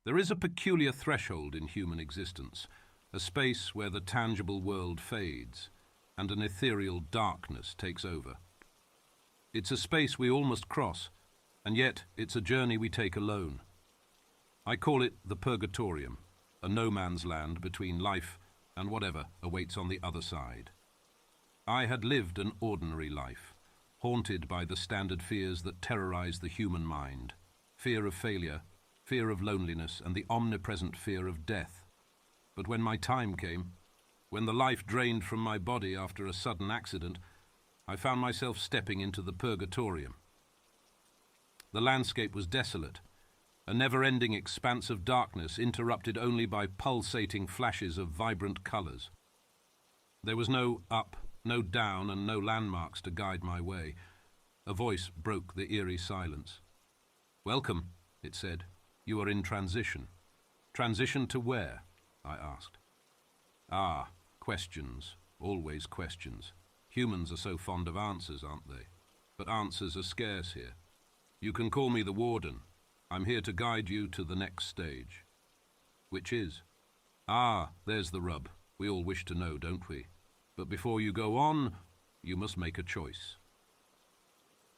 There is a peculiar threshold in human existence, a space where the tangible world fades and an ethereal darkness takes over. It's a space we all must cross, and yet it's a journey we take alone. I call it the Purgatorium, a no-man's land between life and whatever awaits on the other side. I had lived an ordinary life, haunted by the standard fears that terrorize the human mind: fear of failure, fear of loneliness, and the omnipresent fear of death. But when my time came, when the life drained from my body after a sudden accident, I found myself stepping into the Purgatorium. The landscape was desolate, a never-ending expanse of darkness interrupted only by pulsating flashes of vibrant colors. There was no up, no down, and no landmarks to guide my way. A voice broke the eerie silence. "Welcome," it said. "You are in transition." "Transition to where?" I asked. Ah, questions, always questions. Humans are so fond of answers, aren't they? But answers are scarce here. "You can call me the Warden. I'm here to guide you to the next stage." "Which is?" "Ah, there's the rub. We all wish to know, don't we? But before you go on, you must make a choice."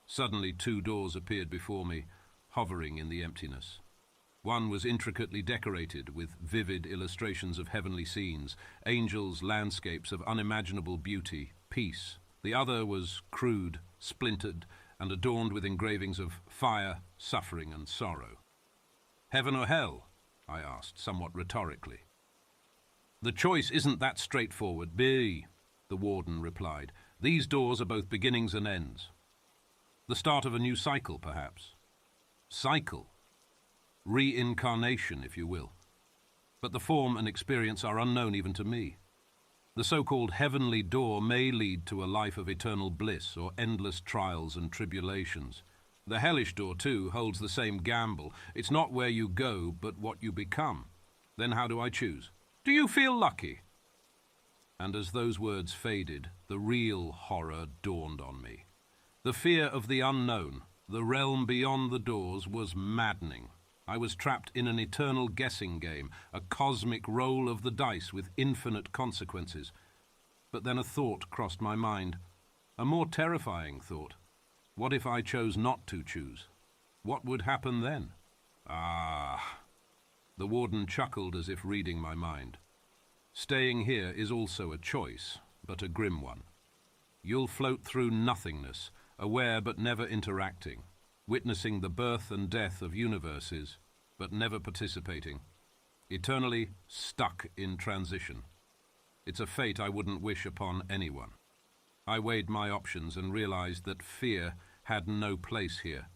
Suddenly 2 doors appeared before me, hovering in the emptiness. One was intricately decorated with vivid illustrations of heavenly scenes, angels, landscapes of unimaginable beauty, peace. The other was crude, splintered, and adorned with engravings of fire, suffering, and sorrow. "Heaven or hell?" I asked, somewhat rhetorically. "The choice isn't that straightforward, B," the Warden replied. "These doors are both beginnings and ends. The start of a new cycle, perhaps." Cycle? Reincarnation, if you will. But the form and experience are unknown even to me. The so-called heavenly door may lead to a life of eternal bliss or endless trials and tribulations. The hellish door, too, holds the same gamble. It's not where you go, but what you become. Then how do I choose? "Do you feel lucky?" And as those words faded, the real horror dawned on me. The fear of the unknown, the realm beyond the doors, was maddening. I was trapped in an eternal guessing game, a cosmic roll of the dice with infinite consequences. But then a thought crossed my mind, a more terrifying thought. What if I chose not to choose? What would happen then? Ah! The Warden chuckled as if reading my mind. "Staying here is also a choice, but a grim one. You'll float through nothingness, aware but never interacting, witnessing the birth and death of universes, but never participating, eternally stuck in transition. It's a fate I wouldn't wish upon anyone." I weighed my options and realized that fear had no place here.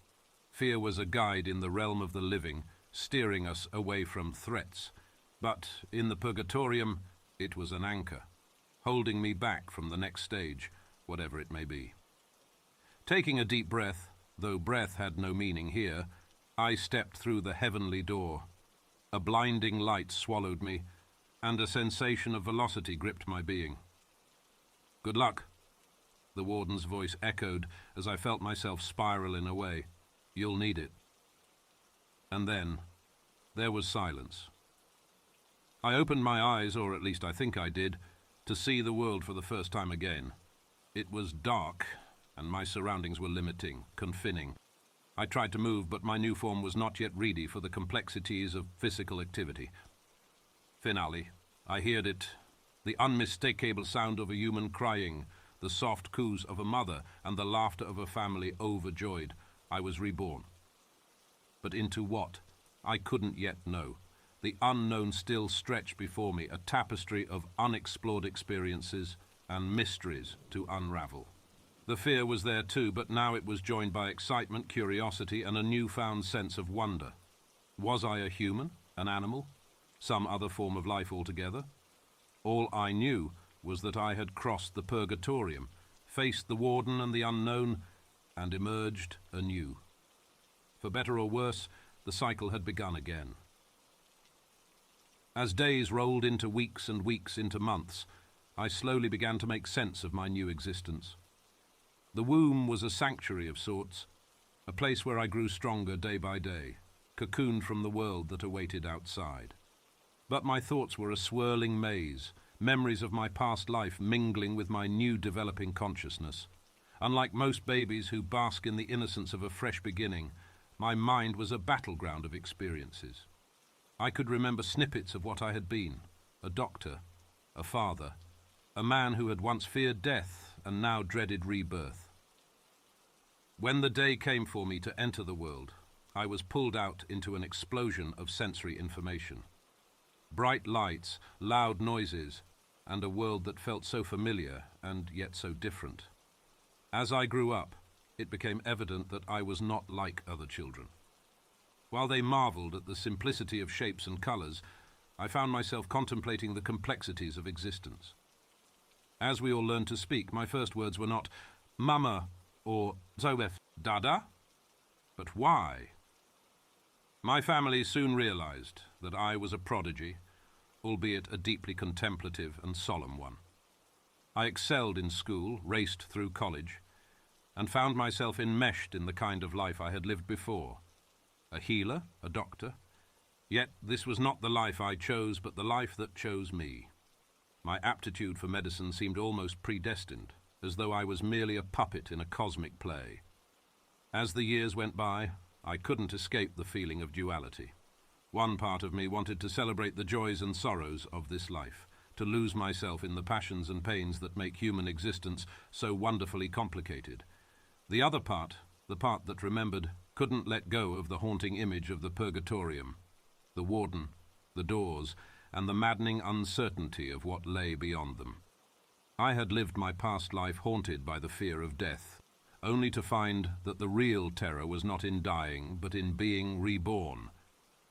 Fear was a guide in the realm of the living, steering us away from threats. But in the Purgatorium, it was an anchor, holding me back from the next stage, whatever it may be. Taking a deep breath, though breath had no meaning here, I stepped through the heavenly door. A blinding light swallowed me, and a sensation of velocity gripped my being. "Good luck," the Warden's voice echoed as I felt myself spiraling away. "You'll need it." And then, there was silence. I opened my eyes, or at least I think I did, to see the world for the first time again. It was dark, and my surroundings were limiting, confining. I tried to move, but my new form was not yet ready for the complexities of physical activity. Finale. I heard it, the unmistakable sound of a human crying, the soft coos of a mother, and the laughter of a family overjoyed. I was reborn. But into what? I couldn't yet know. The unknown still stretched before me, a tapestry of unexplored experiences and mysteries to unravel. The fear was there too, but now it was joined by excitement, curiosity, and a newfound sense of wonder. Was I a human, an animal, some other form of life altogether? All I knew was that I had crossed the Purgatorium, faced the Warden and the unknown, and emerged anew. For better or worse, the cycle had begun again. As days rolled into weeks and weeks into months, I slowly began to make sense of my new existence. The womb was a sanctuary of sorts, a place where I grew stronger day by day, cocooned from the world that awaited outside. But my thoughts were a swirling maze, memories of my past life mingling with my new developing consciousness. Unlike most babies who bask in the innocence of a fresh beginning, my mind was a battleground of experiences. I could remember snippets of what I had been: a doctor, a father, a man who had once feared death and now dreaded rebirth. When the day came for me to enter the world, I was pulled out into an explosion of sensory information. Bright lights, loud noises, and a world that felt so familiar and yet so different. As I grew up, it became evident that I was not like other children. While they marveled at the simplicity of shapes and colors, I found myself contemplating the complexities of existence. As we all learned to speak, my first words were not "Mama" or "Zoef Dada," but "Why?" My family soon realized that I was a prodigy, albeit a deeply contemplative and solemn one. I excelled in school, raced through college, and found myself enmeshed in the kind of life I had lived before. A healer, a doctor. Yet this was not the life I chose, but the life that chose me. My aptitude for medicine seemed almost predestined, as though I was merely a puppet in a cosmic play. As the years went by, I couldn't escape the feeling of duality. One part of me wanted to celebrate the joys and sorrows of this life, to lose myself in the passions and pains that make human existence so wonderfully complicated. The other part, the part that remembered, couldn't let go of the haunting image of the Purgatorium, the warden, the doors, and the maddening uncertainty of what lay beyond them. I had lived my past life haunted by the fear of death, only to find that the real terror was not in dying, but in being reborn.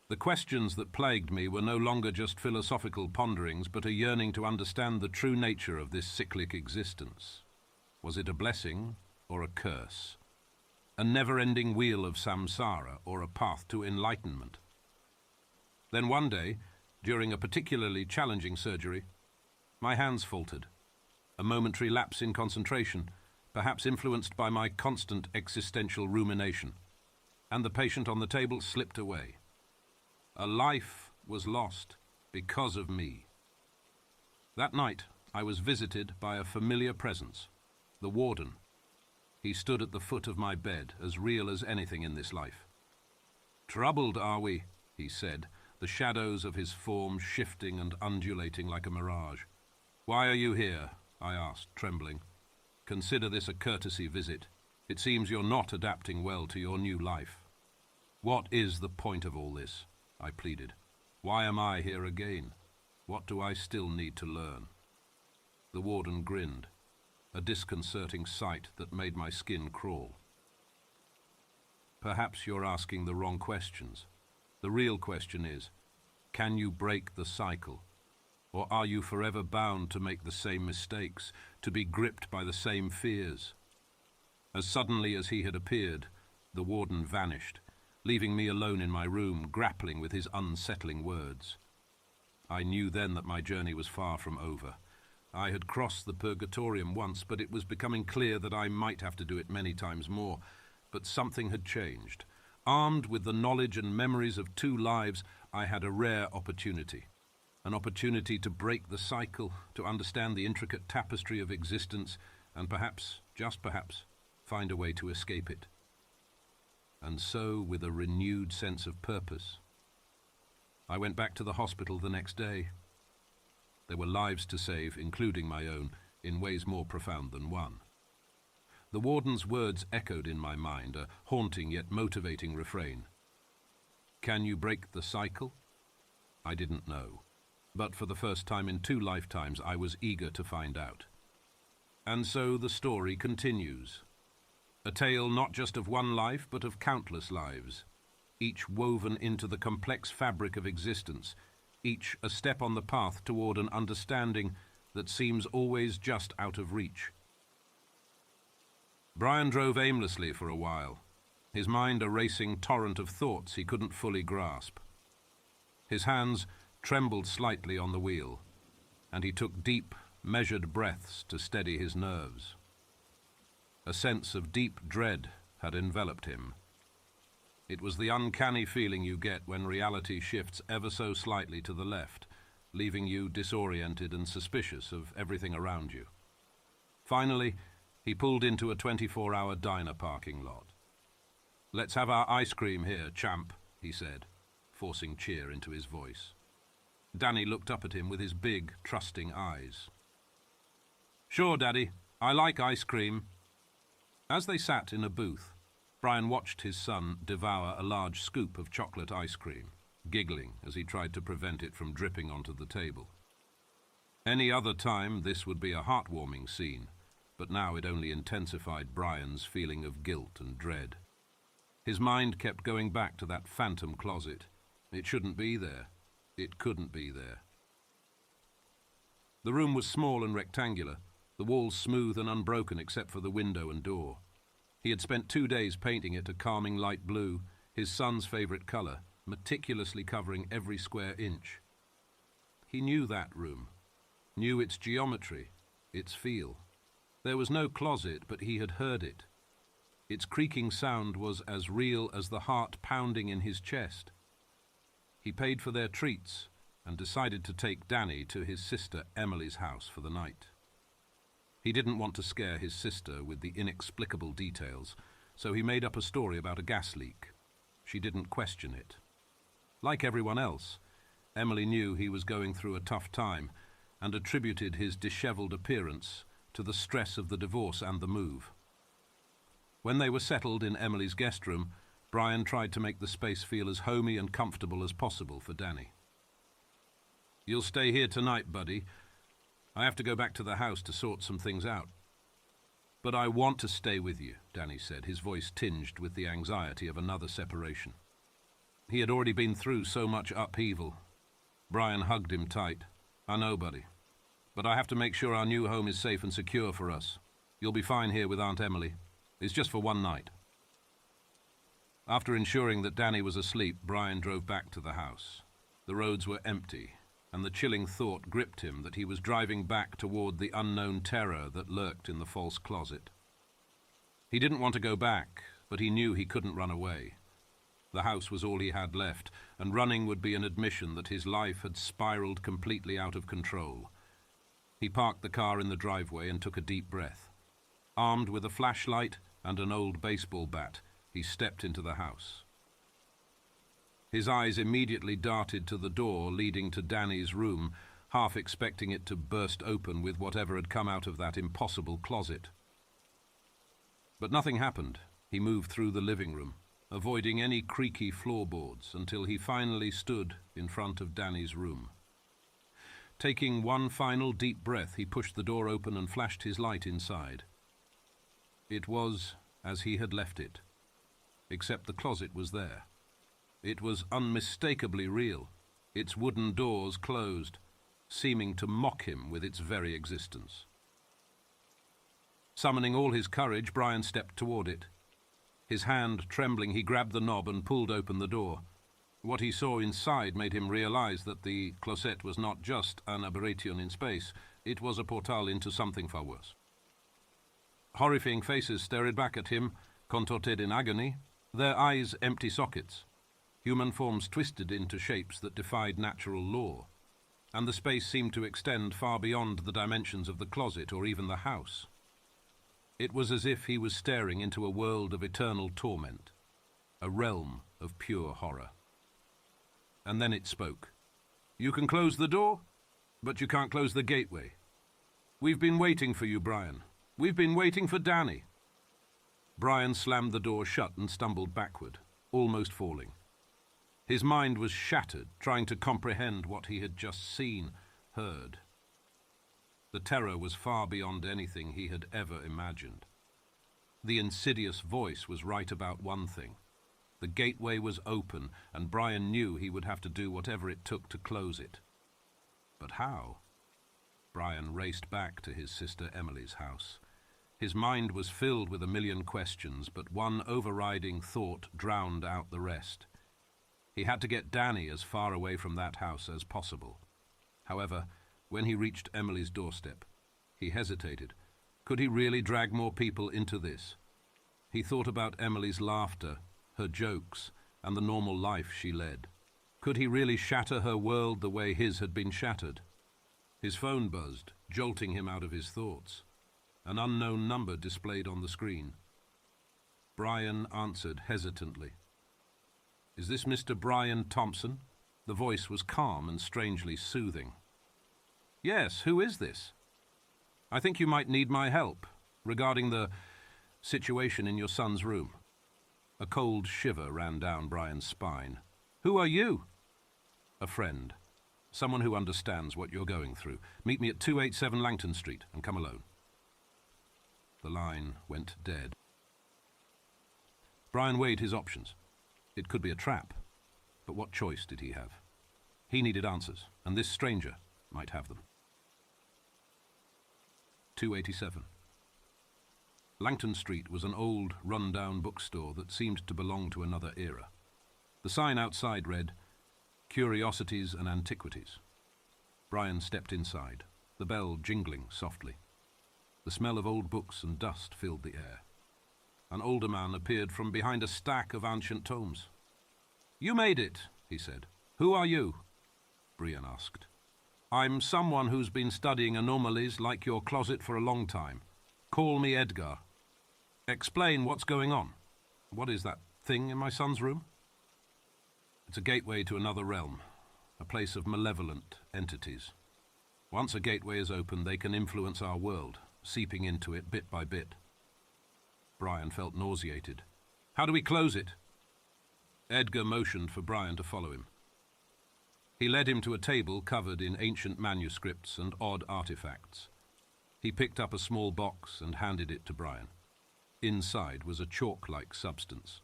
The questions that plagued me were no longer just philosophical ponderings, but a yearning to understand the true nature of this cyclic existence. Was it a blessing or a curse? A never-ending wheel of samsara or a path to enlightenment? Then one day, during a particularly challenging surgery, my hands faltered. A momentary lapse in concentration, perhaps influenced by my constant existential rumination, and the patient on the table slipped away. A life was lost because of me. That night, I was visited by a familiar presence, the warden. He stood at the foot of my bed, as real as anything in this life. "Troubled, are we?" he said, the shadows of his form shifting and undulating like a mirage. "Why are you here?" I asked, trembling. "Consider this a courtesy visit. It seems you're not adapting well to your new life." "What is the point of all this?" I pleaded. "Why am I here again? What do I still need to learn?" The warden grinned, a disconcerting sight that made my skin crawl. "Perhaps you're asking the wrong questions. The real question is, can you break the cycle? Or are you forever bound to make the same mistakes, to be gripped by the same fears?" As suddenly as he had appeared, the warden vanished, leaving me alone in my room, grappling with his unsettling words. I knew then that my journey was far from over. I had crossed the Purgatorium once, but it was becoming clear that I might have to do it many times more. But something had changed. Armed with the knowledge and memories of 2 lives, I had a rare opportunity. An opportunity to break the cycle, to understand the intricate tapestry of existence, and perhaps, just perhaps, find a way to escape it. And so, with a renewed sense of purpose, I went back to the hospital the next day. There were lives to save, including my own, in ways more profound than one. The warden's words echoed in my mind, a haunting yet motivating refrain. Can you break the cycle? I didn't know, but for the first time in 2 lifetimes I was eager to find out. And so the story continues. A tale not just of one life, but of countless lives, each woven into the complex fabric of existence, each a step on the path toward an understanding that seems always just out of reach. Brian drove aimlessly for a while, his mind a racing torrent of thoughts he couldn't fully grasp. His hands trembled slightly on the wheel, and he took deep, measured breaths to steady his nerves. A sense of deep dread had enveloped him. It was the uncanny feeling you get when reality shifts ever so slightly to the left, leaving you disoriented and suspicious of everything around you. Finally, he pulled into a 24-hour diner parking lot. "Let's have our ice cream here, champ," he said, forcing cheer into his voice. Danny looked up at him with his big, trusting eyes. "Sure, Daddy. I like ice cream." As they sat in a booth, Brian watched his son devour a large scoop of chocolate ice cream, giggling as he tried to prevent it from dripping onto the table. Any other time, this would be a heartwarming scene, but now it only intensified Brian's feeling of guilt and dread. His mind kept going back to that phantom closet. It shouldn't be there. It couldn't be there. The room was small and rectangular, the walls smooth and unbroken except for the window and door. He had spent 2 days painting it a calming light blue, his son's favorite color, meticulously covering every square inch. He knew that room, knew its geometry, its feel. There was no closet, but he had heard it. Its creaking sound was as real as the heart pounding in his chest. He paid for their treats and decided to take Danny to his sister Emily's house for the night. He didn't want to scare his sister with the inexplicable details, so he made up a story about a gas leak. She didn't question it. Like everyone else, Emily knew he was going through a tough time and attributed his disheveled appearance to the stress of the divorce and the move. When they were settled in Emily's guest room, Brian tried to make the space feel as homey and comfortable as possible for Danny. "You'll stay here tonight, buddy. I have to go back to the house to sort some things out." "But I want to stay with you," Danny said, his voice tinged with the anxiety of another separation. He had already been through so much upheaval. Brian hugged him tight. "I know, buddy. But I have to make sure our new home is safe and secure for us. You'll be fine here with Aunt Emily. It's just for one night." After ensuring that Danny was asleep, Brian drove back to the house. The roads were empty, and the chilling thought gripped him that he was driving back toward the unknown terror that lurked in the false closet. He didn't want to go back, but he knew he couldn't run away. The house was all he had left, and running would be an admission that his life had spiraled completely out of control. He parked the car in the driveway and took a deep breath. Armed with a flashlight and an old baseball bat, he stepped into the house. His eyes immediately darted to the door leading to Danny's room, half expecting it to burst open with whatever had come out of that impossible closet. But nothing happened. He moved through the living room, avoiding any creaky floorboards until he finally stood in front of Danny's room. Taking one final deep breath, he pushed the door open and flashed his light inside. It was as he had left it, except the closet was there. It was unmistakably real, its wooden doors closed, seeming to mock him with its very existence. Summoning all his courage, Brian stepped toward it. His hand trembling, he grabbed the knob and pulled open the door. What he saw inside made him realize that the closet was not just an aberration in space, it was a portal into something far worse. Horrifying faces stared back at him, contorted in agony, their eyes empty sockets. Human forms twisted into shapes that defied natural law, and the space seemed to extend far beyond the dimensions of the closet or even the house. It was as if he was staring into a world of eternal torment, a realm of pure horror. And then it spoke. "You can close the door, but you can't close the gateway. We've been waiting for you, Brian. We've been waiting for Danny." Brian slammed the door shut and stumbled backward, almost falling. His mind was shattered, trying to comprehend what he had just seen, heard. The terror was far beyond anything he had ever imagined. The insidious voice was right about one thing. The gateway was open, and Brian knew he would have to do whatever it took to close it. But how? Brian raced back to his sister Emily's house. His mind was filled with a million questions, but one overriding thought drowned out the rest. He had to get Danny as far away from that house as possible. However, when he reached Emily's doorstep, he hesitated. Could he really drag more people into this? He thought about Emily's laughter, her jokes, and the normal life she led. Could he really shatter her world the way his had been shattered? His phone buzzed, jolting him out of his thoughts. An unknown number displayed on the screen. Brian answered hesitantly. "Is this Mr. Brian Thompson?" The voice was calm and strangely soothing. "Yes, who is this?" "I think you might need my help regarding the situation in your son's room." A cold shiver ran down Brian's spine. "Who are you?" "A friend. Someone who understands what you're going through. Meet me at 287 Langton Street and come alone." The line went dead. Brian weighed his options. It could be a trap, but what choice did he have? He needed answers, and this stranger might have them. 287. Langton Street was an old, run-down bookstore that seemed to belong to another era. The sign outside read, "Curiosities and Antiquities." Brian stepped inside, the bell jingling softly. The smell of old books and dust filled the air. An older man appeared from behind a stack of ancient tomes. "You made it," he said. "Who are you?" Brian asked. "I'm someone who's been studying anomalies like your closet for a long time. Call me Edgar." "Explain what's going on. What is that thing in my son's room?" "It's a gateway to another realm, a place of malevolent entities. Once a gateway is open, they can influence our world, seeping into it bit by bit." Brian felt nauseated. "How do we close it?" Edgar motioned for Brian to follow him. He led him to a table covered in ancient manuscripts and odd artifacts. He picked up a small box and handed it to Brian. Inside was a chalk-like substance.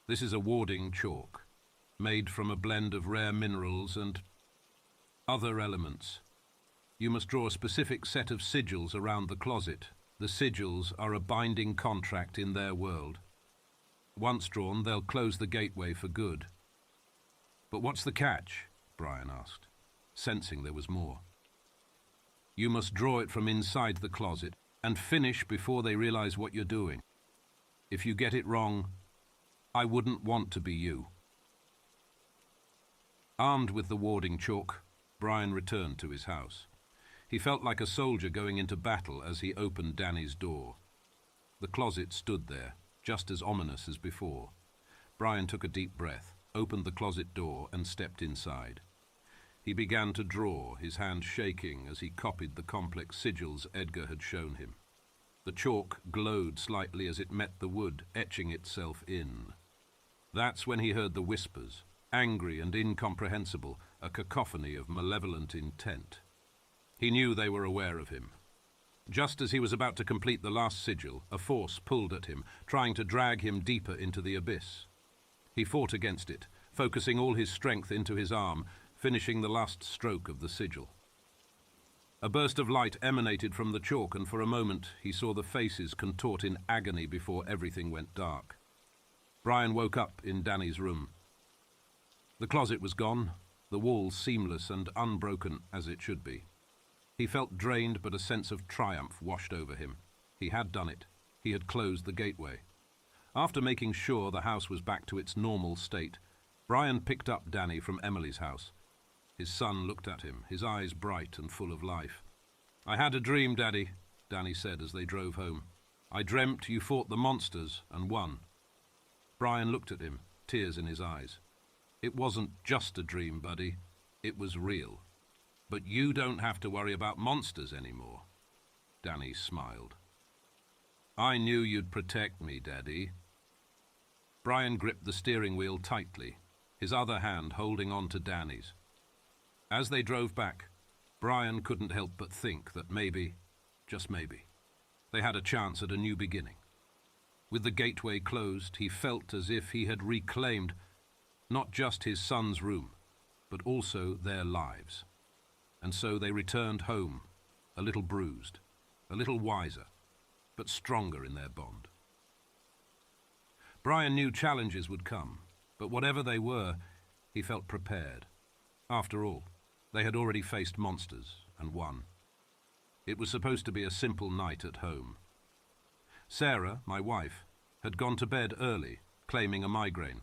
"This is a warding chalk, made from a blend of rare minerals and other elements. You must draw a specific set of sigils around the closet. The sigils are a binding contract in their world. Once drawn, they'll close the gateway for good." "But what's the catch?" Brian asked, sensing there was more. "You must draw it from inside the closet and finish before they realize what you're doing. If you get it wrong, I wouldn't want to be you." Armed with the warding chalk, Brian returned to his house. He felt like a soldier going into battle as he opened Danny's door. The closet stood there, just as ominous as before. Brian took a deep breath, opened the closet door, and stepped inside. He began to draw, his hand shaking as he copied the complex sigils Edgar had shown him. The chalk glowed slightly as it met the wood, etching itself in. That's when he heard the whispers, angry and incomprehensible, a cacophony of malevolent intent. He knew they were aware of him. Just as he was about to complete the last sigil, a force pulled at him, trying to drag him deeper into the abyss. He fought against it, focusing all his strength into his arm, finishing the last stroke of the sigil. A burst of light emanated from the chalk, and for a moment he saw the faces contort in agony before everything went dark. Brian woke up in Danny's room. The closet was gone, the wall seamless and unbroken as it should be. He felt drained, but a sense of triumph washed over him. He had done it. He had closed the gateway. After making sure the house was back to its normal state, Brian picked up Danny from Emily's house. His son looked at him, his eyes bright and full of life. "I had a dream, Daddy," Danny said as they drove home. "I dreamt you fought the monsters and won." Brian looked at him, tears in his eyes. "It wasn't just a dream, buddy. It was real. But you don't have to worry about monsters anymore." Danny smiled. "I knew you'd protect me, Daddy." Brian gripped the steering wheel tightly, his other hand holding on to Danny's. As they drove back, Brian couldn't help but think that maybe, just maybe, they had a chance at a new beginning. With the gateway closed, he felt as if he had reclaimed not just his son's room, but also their lives. And so they returned home, a little bruised, a little wiser, but stronger in their bond. Brian knew challenges would come, but whatever they were, he felt prepared. After all, they had already faced monsters and won. It was supposed to be a simple night at home. Sarah, my wife, had gone to bed early, claiming a migraine.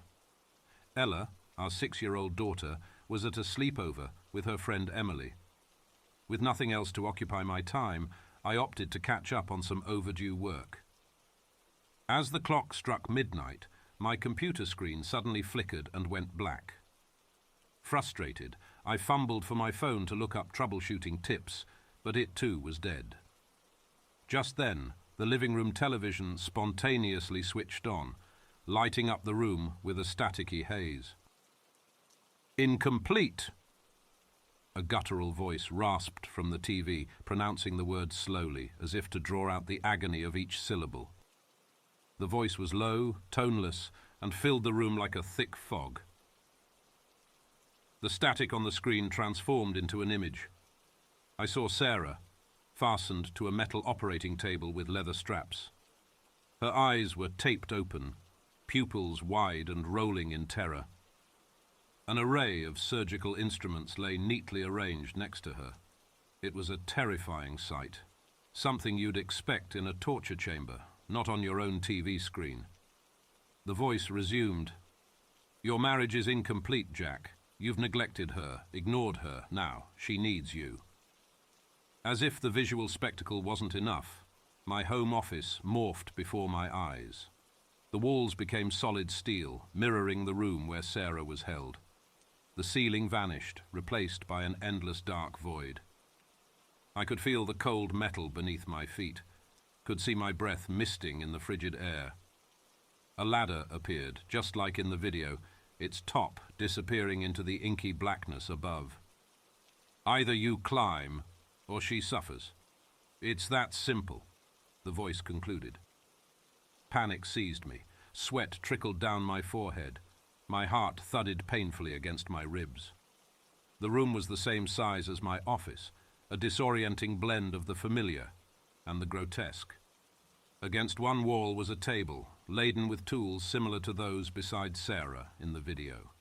Ella, our 6-year-old daughter, was at a sleepover with her friend Emily. With nothing else to occupy my time, I opted to catch up on some overdue work. As the clock struck midnight, my computer screen suddenly flickered and went black. Frustrated, I fumbled for my phone to look up troubleshooting tips, but it too was dead. Just then, the living room television spontaneously switched on, lighting up the room with a staticky haze. "Incomplete!" A guttural voice rasped from the TV, pronouncing the words slowly, as if to draw out the agony of each syllable. The voice was low, toneless, and filled the room like a thick fog. The static on the screen transformed into an image. I saw Sarah, fastened to a metal operating table with leather straps. Her eyes were taped open, pupils wide and rolling in terror. An array of surgical instruments lay neatly arranged next to her. It was a terrifying sight, something you'd expect in a torture chamber, not on your own TV screen. The voice resumed, "Your marriage is incomplete, Jack. You've neglected her, ignored her. Now, she needs you." As if the visual spectacle wasn't enough, my home office morphed before my eyes. The walls became solid steel, mirroring the room where Sarah was held. The ceiling vanished, replaced by an endless dark void. I could feel the cold metal beneath my feet, could see my breath misting in the frigid air. A ladder appeared, just like in the video, its top disappearing into the inky blackness above. "Either you climb, or she suffers. It's that simple," the voice concluded. Panic seized me. Sweat trickled down my forehead. My heart thudded painfully against my ribs. The room was the same size as my office, a disorienting blend of the familiar and the grotesque. Against one wall was a table, laden with tools similar to those beside Sarah in the video.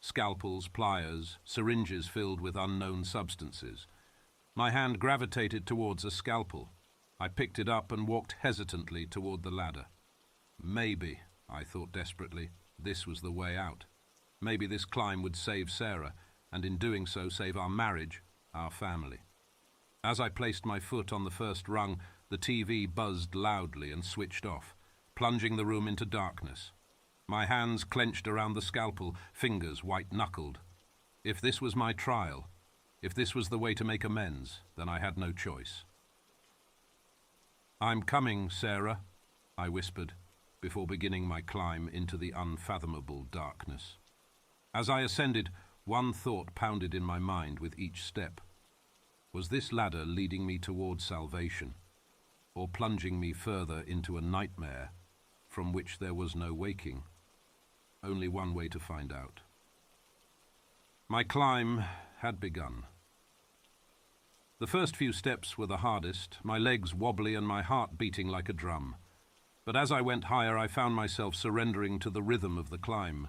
Scalpels, pliers, syringes filled with unknown substances. My hand gravitated towards a scalpel. I picked it up and walked hesitantly toward the ladder. Maybe, I thought desperately, this was the way out. Maybe this climb would save Sarah, and in doing so save our marriage, our family. As I placed my foot on the first rung, the TV buzzed loudly and switched off, plunging the room into darkness. My hands clenched around the scalpel, fingers white-knuckled. If this was my trial, if this was the way to make amends, then I had no choice. "I'm coming, Sarah," I whispered, before beginning my climb into the unfathomable darkness. As I ascended, one thought pounded in my mind with each step. Was this ladder leading me toward salvation, or plunging me further into a nightmare from which there was no waking? Only one way to find out. My climb had begun. The first few steps were the hardest, my legs wobbly and my heart beating like a drum. But as I went higher, I found myself surrendering to the rhythm of the climb.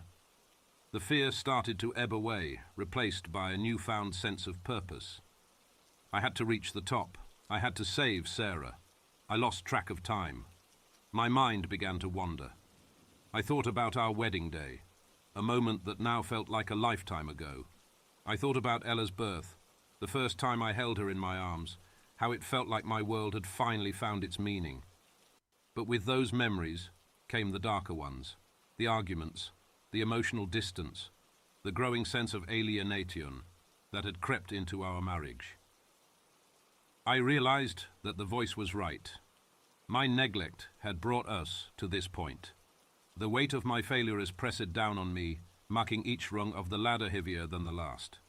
The fear started to ebb away, replaced by a newfound sense of purpose. I had to reach the top. I had to save Sarah. I lost track of time. My mind began to wander. I thought about our wedding day, a moment that now felt like a lifetime ago. I thought about Ella's birth, the first time I held her in my arms, how it felt like my world had finally found its meaning. But with those memories came the darker ones, the arguments, the emotional distance, the growing sense of alienation that had crept into our marriage. I realized that the voice was right. My neglect had brought us to this point. The weight of my failures pressed down on me, making each rung of the ladder heavier than the last.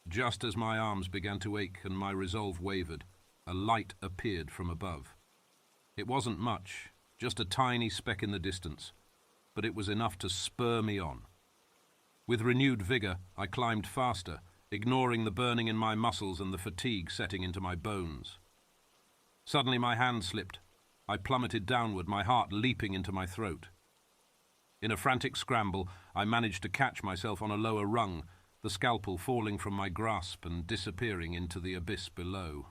Just as my arms began to ache and my resolve wavered, a light appeared from above. It wasn't much, just a tiny speck in the distance, but it was enough to spur me on. With renewed vigor, I climbed faster, ignoring the burning in my muscles and the fatigue setting into my bones. Suddenly my hand slipped. I plummeted downward, my heart leaping into my throat. In a frantic scramble, I managed to catch myself on a lower rung, the scalpel falling from my grasp and disappearing into the abyss below.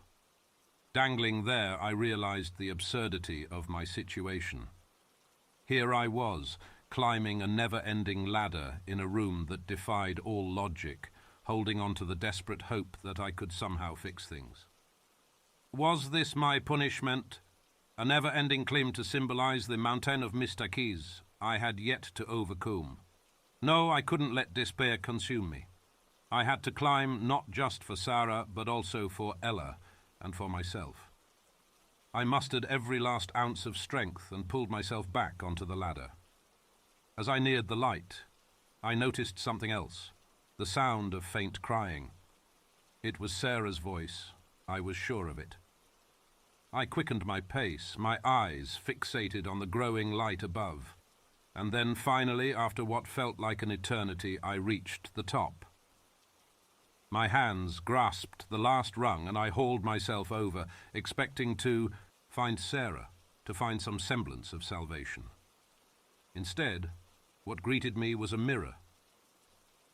Dangling there, I realized the absurdity of my situation. Here I was, climbing a never-ending ladder in a room that defied all logic, holding on to the desperate hope that I could somehow fix things. Was this my punishment? A never-ending climb to symbolize the mountain of mistakes I had yet to overcome. No, I couldn't let despair consume me. I had to climb not just for Sarah, but also for Ella and for myself. I mustered every last ounce of strength and pulled myself back onto the ladder. As I neared the light, I noticed something else, the sound of faint crying. It was Sarah's voice, I was sure of it. I quickened my pace, my eyes fixated on the growing light above, and then finally, after what felt like an eternity, I reached the top. My hands grasped the last rung and I hauled myself over, expecting to find Sarah, to find some semblance of salvation. Instead, what greeted me was a mirror.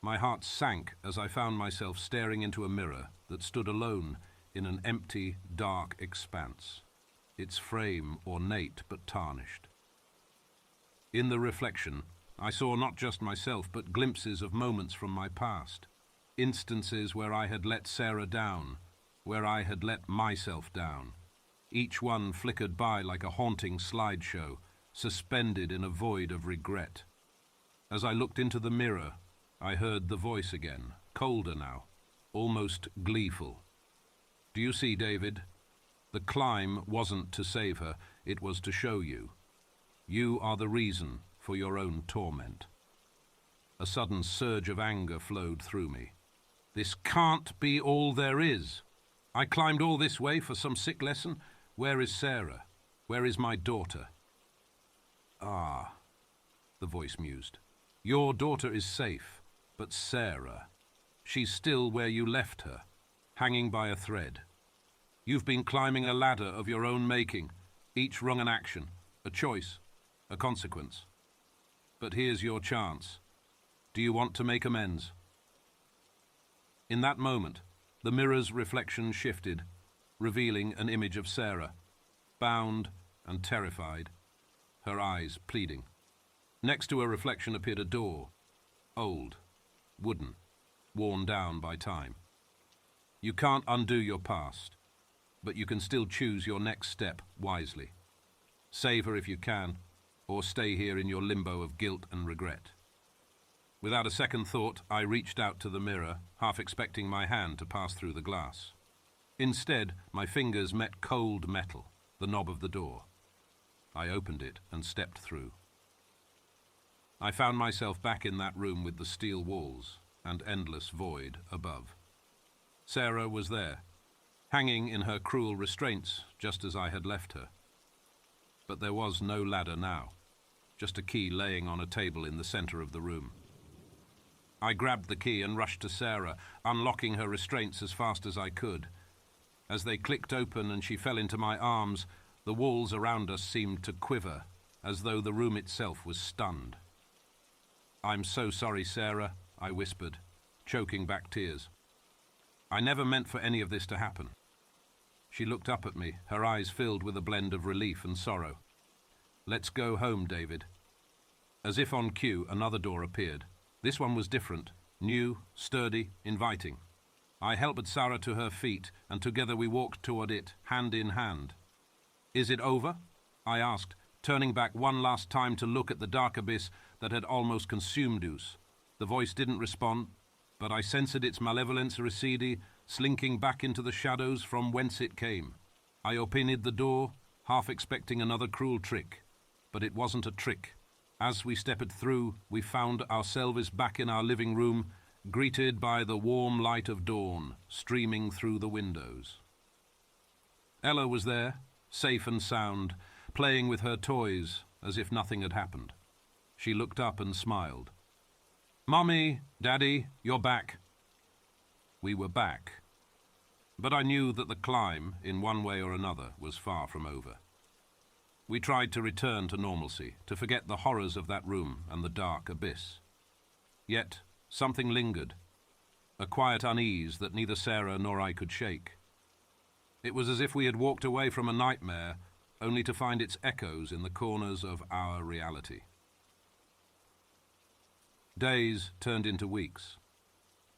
My heart sank as I found myself staring into a mirror that stood alone in an empty, dark expanse, its frame ornate but tarnished. In the reflection, I saw not just myself, but glimpses of moments from my past, instances where I had let Sarah down, where I had let myself down. Each one flickered by like a haunting slideshow, suspended in a void of regret. As I looked into the mirror, I heard the voice again, colder now, almost gleeful. Do you see, David? The climb wasn't to save her, it was to show you. You are the reason for your own torment. A sudden surge of anger flowed through me. This can't be all there is. I climbed all this way for some sick lesson. Where is Sarah? Where is my daughter? Ah, the voice mused. Your daughter is safe, but Sarah, she's still where you left her, hanging by a thread. You've been climbing a ladder of your own making, each rung an action, a choice, a consequence. But here's your chance. Do you want to make amends? In that moment, the mirror's reflection shifted, revealing an image of Sarah, bound and terrified, her eyes pleading. Next to her reflection appeared a door, old, wooden, worn down by time. You can't undo your past, but you can still choose your next step wisely. Save her if you can, or stay here in your limbo of guilt and regret. Without a second thought, I reached out to the mirror, half expecting my hand to pass through the glass. Instead, my fingers met cold metal, the knob of the door. I opened it and stepped through. I found myself back in that room with the steel walls and endless void above. Sarah was there, hanging in her cruel restraints just as I had left her. But there was no ladder now, just a key laying on a table in the center of the room. I grabbed the key and rushed to Sarah, unlocking her restraints as fast as I could. As they clicked open and she fell into my arms, the walls around us seemed to quiver, as though the room itself was stunned. I'm so sorry, Sarah, I whispered, choking back tears. I never meant for any of this to happen. She looked up at me, her eyes filled with a blend of relief and sorrow. Let's go home, David. As if on cue, another door appeared. This one was different, new, sturdy, inviting. I helped Sarah to her feet, and together we walked toward it, hand in hand. Is it over? I asked, turning back one last time to look at the dark abyss that had almost consumed us. The voice didn't respond, but I sensed its malevolence recede, slinking back into the shadows from whence it came. I opened the door, half expecting another cruel trick. But it wasn't a trick. As we stepped through, we found ourselves back in our living room, greeted by the warm light of dawn streaming through the windows. Ella was there, safe and sound, playing with her toys as if nothing had happened. She looked up and smiled. Mommy, Daddy, you're back. We were back. But I knew that the climb, in one way or another, was far from over. We tried to return to normalcy, to forget the horrors of that room and the dark abyss. Yet, something lingered, a quiet unease that neither Sarah nor I could shake. It was as if we had walked away from a nightmare, only to find its echoes in the corners of our reality. Days turned into weeks.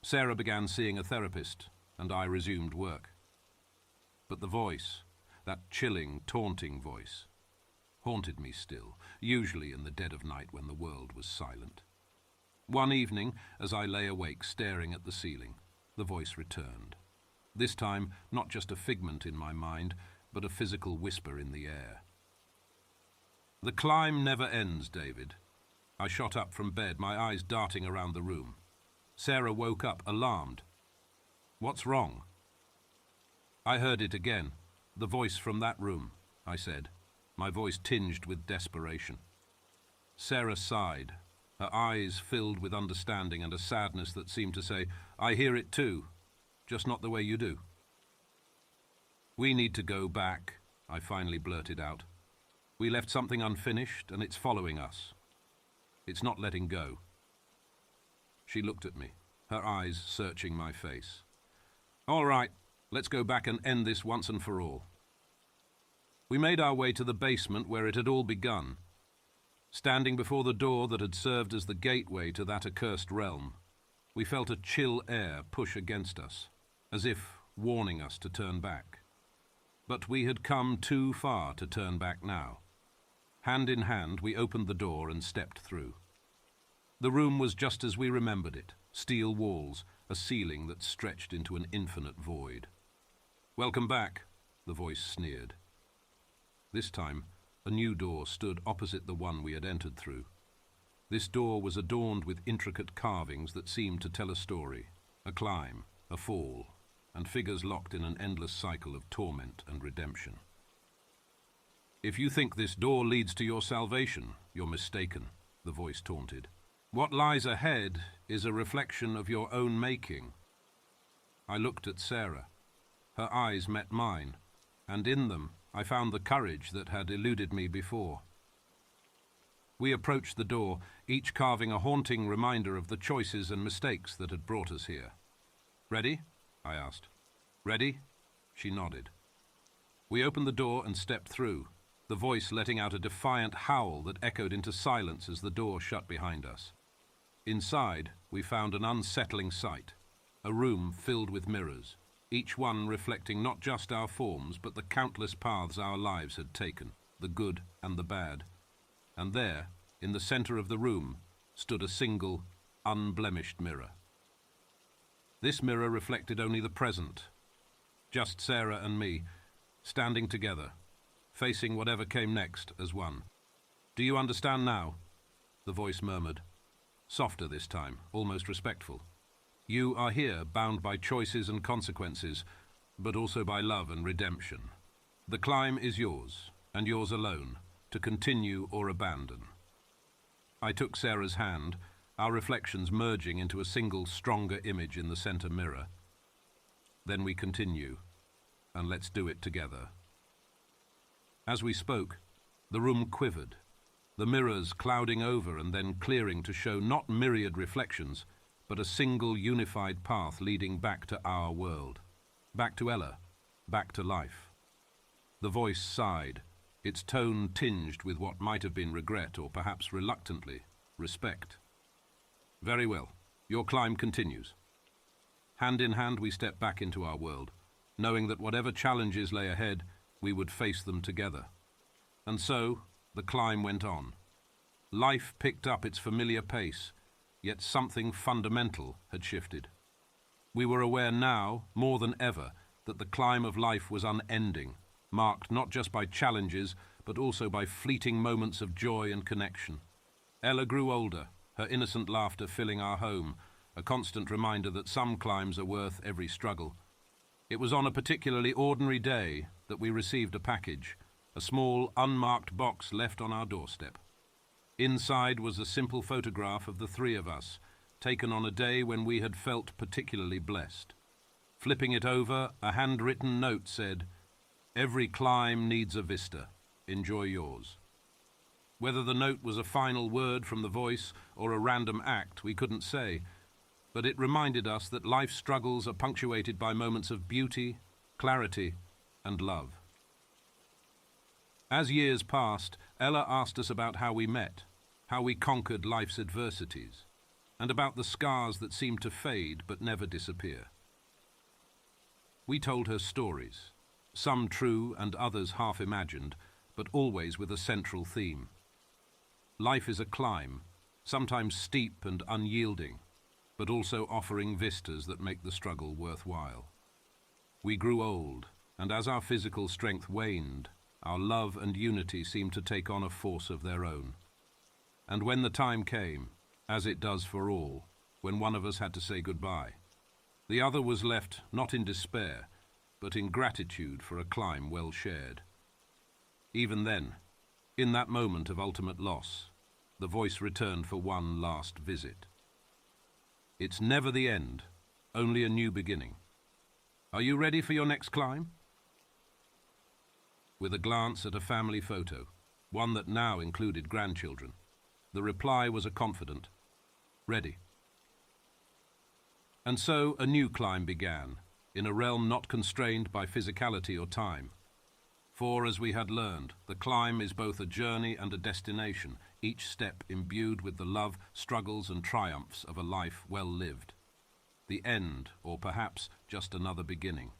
Sarah began seeing a therapist, and I resumed work. But the voice, that chilling, taunting voice, haunted me still, usually in the dead of night when the world was silent. One evening, as I lay awake staring at the ceiling, the voice returned. This time, not just a figment in my mind, but a physical whisper in the air. "The climb never ends, David." I shot up from bed, my eyes darting around the room. Sarah woke up, alarmed. "What's wrong?" I heard it again. "The voice from that room," I said, my voice tinged with desperation. Sarah sighed, her eyes filled with understanding and a sadness that seemed to say, "I hear it too, just not the way you do." "We need to go back," I finally blurted out. "We left something unfinished, and it's following us. It's not letting go." She looked at me, her eyes searching my face. "All right, let's go back and end this once and for all." We made our way to the basement where it had all begun. Standing before the door that had served as the gateway to that accursed realm, we felt a chill air push against us, as if warning us to turn back. But we had come too far to turn back now. Hand in hand, we opened the door and stepped through. The room was just as we remembered it, steel walls, a ceiling that stretched into an infinite void. "Welcome back," the voice sneered. This time, a new door stood opposite the one we had entered through. This door was adorned with intricate carvings that seemed to tell a story, a climb, a fall, and figures locked in an endless cycle of torment and redemption. "If you think this door leads to your salvation, you're mistaken," the voice taunted. "What lies ahead is a reflection of your own making." I looked at Sarah. Her eyes met mine, and in them I found the courage that had eluded me before. We approached the door, each carving a haunting reminder of the choices and mistakes that had brought us here. "Ready?" I asked. "Ready?" She nodded. We opened the door and stepped through, the voice letting out a defiant howl that echoed into silence as the door shut behind us. Inside, we found an unsettling sight, a room filled with mirrors, each one reflecting not just our forms, but the countless paths our lives had taken, the good and the bad. And there, in the center of the room, stood a single, unblemished mirror. This mirror reflected only the present, just Sarah and me, standing together, facing whatever came next as one. "Do you understand now?" the voice murmured, softer this time, almost respectful. "You are here, bound by choices and consequences, but also by love and redemption. The climb is yours, and yours alone, to continue or abandon." I took Sarah's hand, our reflections merging into a single, stronger image in the center mirror. "Then we continue, and let's do it together." As we spoke, the room quivered, the mirrors clouding over and then clearing to show not myriad reflections, but a single unified path leading back to our world, back to Ella, back to life. The voice sighed, its tone tinged with what might have been regret or perhaps reluctantly, respect. "Very well, your climb continues." Hand in hand we stepped back into our world, knowing that whatever challenges lay ahead, we would face them together. And so, the climb went on. Life picked up its familiar pace, yet something fundamental had shifted. We were aware now, more than ever, that the climb of life was unending, marked not just by challenges, but also by fleeting moments of joy and connection. Ella grew older, her innocent laughter filling our home, a constant reminder that some climbs are worth every struggle. It was on a particularly ordinary day that we received a package, a small, unmarked box left on our doorstep. Inside was a simple photograph of the three of us, taken on a day when we had felt particularly blessed. Flipping it over, a handwritten note said, "Every climb needs a vista. Enjoy yours." Whether the note was a final word from the voice or a random act, we couldn't say, but it reminded us that life's struggles are punctuated by moments of beauty, clarity, and love. As years passed, Ella asked us about how we met, how we conquered life's adversities. and about the scars that seemed to fade but never disappear. We told her stories, some true and others half-imagined, but always with a central theme. Life is a climb, sometimes steep and unyielding, but also offering vistas that make the struggle worthwhile. We grew old, and as our physical strength waned, our love and unity seemed to take on a force of their own. And when the time came, as it does for all, when one of us had to say goodbye, the other was left not in despair, but in gratitude for a climb well shared. Even then, in that moment of ultimate loss, the voice returned for one last visit. It's never the end, only a new beginning. Are you ready for your next climb? With a glance at a family photo, one that now included grandchildren, the reply was a confident, "Ready." And so a new climb began, in a realm not constrained by physicality or time. For, as we had learned, the climb is both a journey and a destination, each step imbued with the love, struggles and triumphs of a life well lived. The end, or perhaps just another beginning.